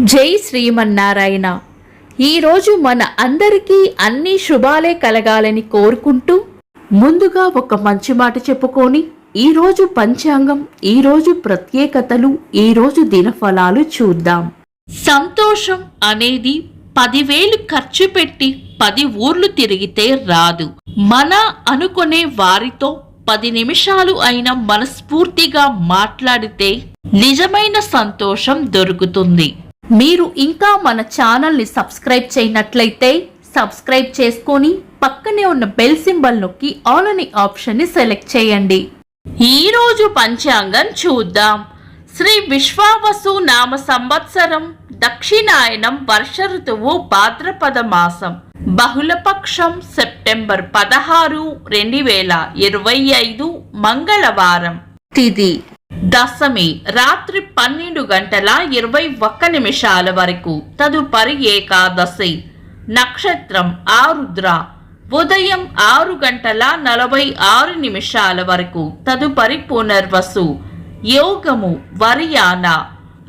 జై శ్రీమన్నారాయణ. ఈరోజు మన అందరికీ అన్ని శుభాలే కలగాలని కోరుకుంటూ ముందుగా ఒక మంచి మాట చెప్పుకొని ఈరోజు పంచాంగం, ఈరోజు ప్రత్యేకతలు, ఈరోజు దినఫలాలు చూద్దాం. సంతోషం అనేది 10,000 ఖర్చు పెట్టి 10 ఊర్లు తిరిగితే రాదు. మన అనుకునే వారితో 10 నిమిషాలు అయినా మనస్ఫూర్తిగా మాట్లాడితే నిజమైన సంతోషం దొరుకుతుంది. మీరు ఇంకా మన ఛానల్ని సబ్స్క్రైబ్ చేయనట్లయితే సబ్స్క్రైబ్ చేసుకొని పక్కనే ఉన్న బెల్ సింబల్ నొక్కి ఆల్ అనే ఆప్షన్ని సెలెక్ట్ చేయండి. ఈరోజు పంచాంగం చూద్దాం. శ్రీ విశ్వావసు నామ సంవత్సరం, దక్షిణాయనం, వర్ష ఋతువు, భాద్రపద మాసం, బహుళపక్షం, సెప్టెంబర్ 16, 2025 మంగళవారం. తిథి దశమి రాత్రి 12:21 వరకు. తదుపరి ఏకాదశి. నక్షత్రం ఆరుద్ర. ఉదయం 6:46 వరకు. తదుపరి పునర్వసు. యోగము వరియాన.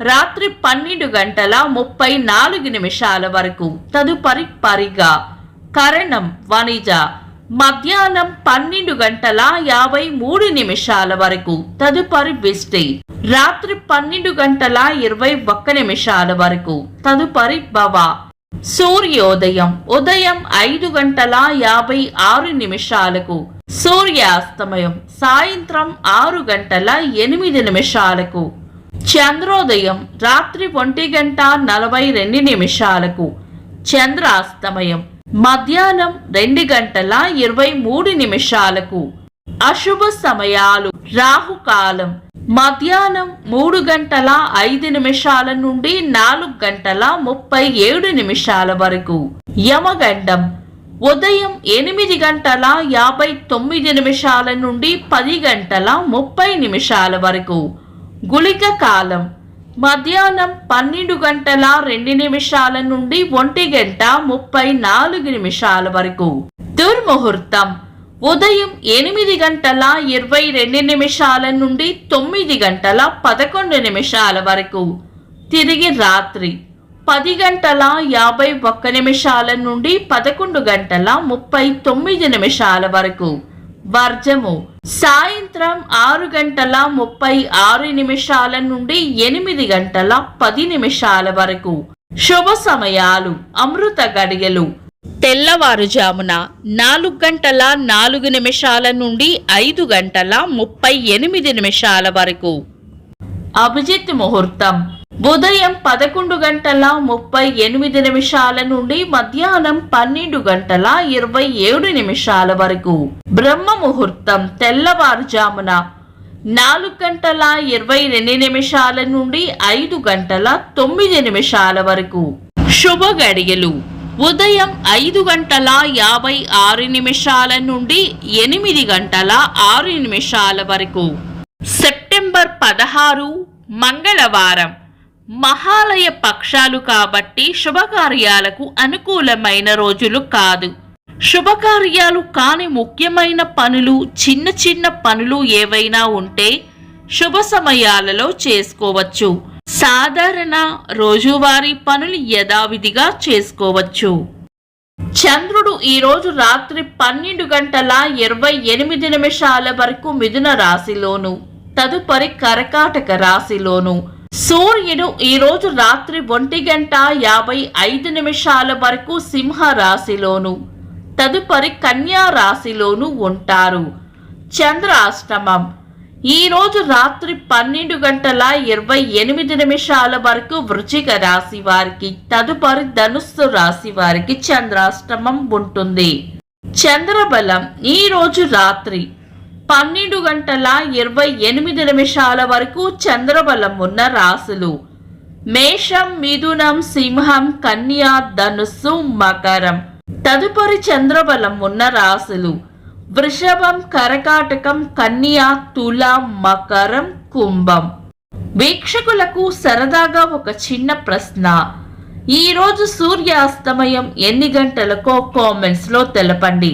రాత్రి 12:34 వరకు. తదుపరి పరిగ. కరణం వనిజ. మధ్యాహ్నం 12:53 వరకు. తదుపరి విష్టి. రాత్రి 12:21 వరకు. తదుపరి భవ. సూర్యోదయం ఉదయం 5:56. సూర్యాస్తమయం సాయంత్రం 6:08. చంద్రోదయం రాత్రి 1:42. చంద్రాస్తమయం మధ్యాహ్నం 2:23. అశుభ సమయాలు. రాహుకాలం మధ్యాహ్నం 3:05 నుండి 4:37 వరకు. యమగండం ఉదయం 8:59 నుండి 10:30 వరకు. గుళిక కాలం మధ్యాహ్నం 12:02 నుండి 1:34 వరకు. దుర్ముహూర్తం ఉదయం 8:22 నుండి 9:11 వరకు. తిరిగి రాత్రి 10:51 నుండి 11:39 వరకు. వర్జము సాయంత్రం 6:36 నుండి 8:10 వరకు. శుభ సమయాలు. అమృత గడియలు తెల్లవారుజామున 4:04 నుండి 5:38 వరకు. అభిజిత్ ముహూర్తం ఉదయం 11:38 నుండి మధ్యాహ్నం 12:27 వరకు. బ్రహ్మ ముహూర్తం తెల్లవారుజామున 4:22 నుండి 5:09 వరకు. శుభ గడియలు ఉదయం 5:56 నుండి 8:06 వరకు. సెప్టెంబర్ 16 మంగళవారం. మహాలయ పక్షాలు కాబట్టి శుభకార్యాలకు అనుకూలమైన రోజులు కాదు. శుభకార్యాలు కాని ముఖ్యమైన పనులు, చిన్న చిన్న పనులు ఏవైనా ఉంటే శుభ సమయాలలో చేసుకోవచ్చు. సాధారణ రోజువారీ పనులు యథావిధిగా చేసుకోవచ్చు. చంద్రుడు ఈరోజు రాత్రి 12:28 వరకు మిథున రాశిలోను, తదుపరి కర్కాటక రాశిలోను. సూర్యుడు ఈరోజు రాత్రి 1:55 వరకు సింహ రాశిలోను, తదుపరి కన్యా రాశిలోను ఉంటారు. చంద్రాష్టమం ఈరోజు రాత్రి 12:28 వరకు వృశ్చిక రాశి వారికి, తదుపరి ధనుస్సు రాశి వారికి చంద్రాష్టమం ఉంటుంది. చంద్రబలం ఈరోజు రాత్రి 12:28 వరకు చంద్రబలం ఉన్న రాశులు మేషం, మిథునం, సింహం, కన్యా, ధనుస్సు, మకరం. తదుపరి చంద్రబలం ఉన్న రాశులు వృషభం, కర్కాటకం, కన్యా, తుల, మకరం, కుంభం. వీక్షకులకు సరదాగా ఒక చిన్న ప్రశ్న. ఈరోజు సూర్యాస్తమయం ఎన్ని గంటలకో కామెంట్స్ లో తెలపండి.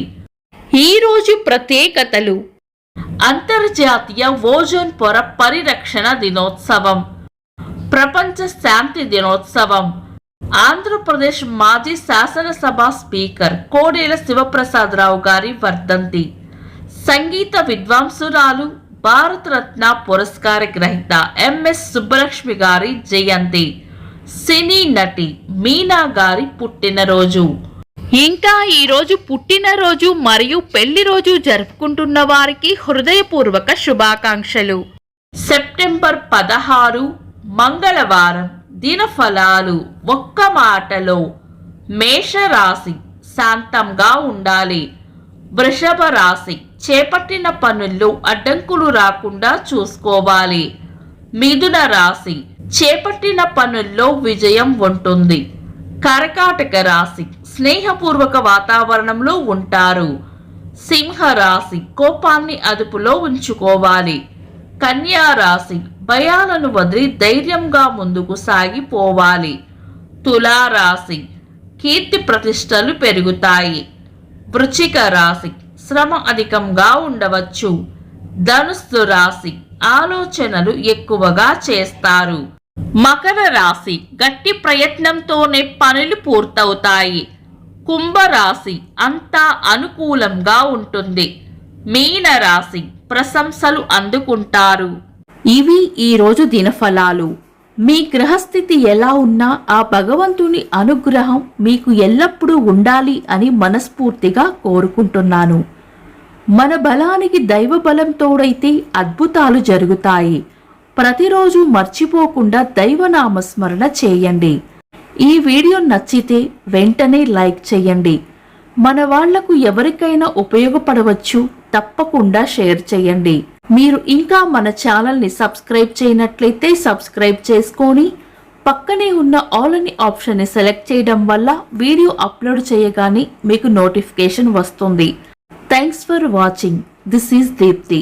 ఈరోజు ప్రత్యేకతలు. అంతర్జాతీయ ఓజోన్ పొర పరిరక్షణ దినోత్సవం, ప్రపంచ శాంతి దినోత్సవం. ఆంధ్రప్రదేశ్ మాజీ శాసనసభ స్పీకర్ కోడెల శివప్రసాదరావు గారి వర్ధంతి. సంగీత విద్వాంసురాలు, భారతరత్న పురస్కార గ్రహీత ఎంఎస్ సుబ్బలక్ష్మి గారి జయంతి. సినీ నటి మీనా గారి పుట్టినరోజు. ఇంకా ఈరోజు పుట్టినరోజు మరియు పెళ్లి రోజు జరుపుకుంటున్న వారికి హృదయపూర్వక శుభాకాంక్షలు. సెప్టెంబర్ 16 మంగళవారం. దినఫలాలు. ఒక్క మాటలో మేషరాశి శాంతంగా ఉండాలి. వృషభ రాశి చేపట్టిన పనుల్లో అడ్డంకులు రాకుండా చూసుకోవాలి. మిథున రాశి చేపట్టిన పనుల్లో విజయం ఉంటుంది. కర్కాటక రాశి స్నేహపూర్వక వాతావరణంలో ఉంటారు. సింహ రాశి కోపాన్ని అదుపులో ఉంచుకోవాలి. కన్యా రాశి భయాలను వదిలి ధైర్యంగా ముందుకు సాగిపోవాలి. తులా రాశి కీర్తి ప్రతిష్టలు పెరుగుతాయి. వృశ్చిక రాశి శ్రమ అధికంగా ఉండవచ్చు. ధనుస్సు రాశి ఆలోచనలు ఎక్కువగా చేస్తారు. మకర రాశి గట్టి ప్రయత్నంతోనే పనులు పూర్తవుతాయి. కుంభరాశి అంతా అనుకూలంగా ఉంటుంది. మీన రాశి ప్రశంసలు అందుకుంటారు. ఇవి ఈరోజు దినఫలాలు. మీ గ్రహస్థితి ఎలా ఉన్నా ఆ భగవంతుని అనుగ్రహం మీకు ఎల్లప్పుడూ ఉండాలి అని మనస్ఫూర్తిగా కోరుకుంటున్నాను. మన బలానికి దైవ బలం తోడైతే అద్భుతాలు జరుగుతాయి. ప్రతిరోజు మర్చిపోకుండా దైవనామస్మరణ చేయండి. ఈ వీడియో నచ్చితే వెంటనే లైక్ చేయండి. మన వాళ్లకు ఎవరికైనా ఉపయోగపడవచ్చు. తప్పకుండా షేర్ చేయండి. మీరు ఇంకా మన ఛానల్ని సబ్స్క్రైబ్ చేయనట్లయితే సబ్స్క్రైబ్ చేసుకొని పక్కనే ఉన్న ఆల్ అని ఆప్షన్ని సెలెక్ట్ చేయడం వల్ల వీడియో అప్లోడ్ చేయగానే మీకు నోటిఫికేషన్ వస్తుంది. Thanks for watching. This is Deepti.